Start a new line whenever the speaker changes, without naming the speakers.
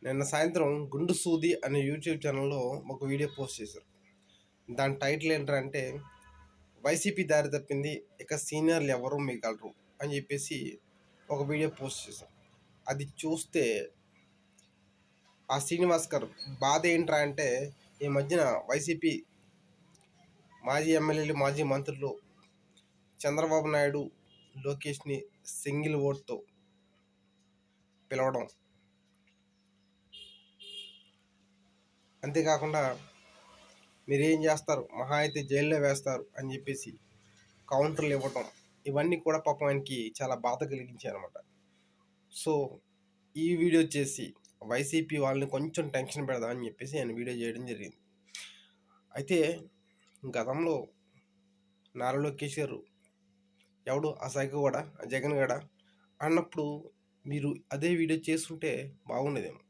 నిన్న సాయంత్రం 'గుండు సూది' అనే యూట్యూబ్ ఛానల్‌లో ఒక వీడియో పోస్ట్ చేశారు. దాని టైటిల్ ఏంటంటే, వైసీపీ దారి తప్పింది, ఇక సీనియర్లు ఎవరు మిగలరు అని చెప్పేసి ఒక వీడియో పోస్ట్ చేశారు. అది చూస్తే ఆ శ్రీనివాస్ గారు బాధ ఏంట్రా అంటే, ఈ మధ్యన వైసీపీ మాజీ ఎమ్మెల్యేలు, మాజీ మంత్రులు చంద్రబాబు నాయుడు, లోకేష్‌ని సింగిల్ ఓట్‌తో పిలవడం, అంతేకాకుండా మీరేం చేస్తారు, మహా అయితే జైల్లో వేస్తారు అని చెప్పేసి కౌంటర్లు ఇవ్వటం, ఇవన్నీ కూడా పాపం ఆయనకి చాలా బాధ కలిగించాయన్నమాట. సో ఈ వీడియో చేసి వైసీపీ వాళ్ళని కొంచెం టెన్షన్ పెడదామని చెప్పేసి ఆయన వీడియో చేయడం జరిగింది. అయితే గతంలో నారా లోకేష్ గారు ఎవడు ఆ సైకో కూడా జగన్ గడ అన్నప్పుడు మీరు అదే వీడియో చేస్తుంటే బాగుండేదేమో.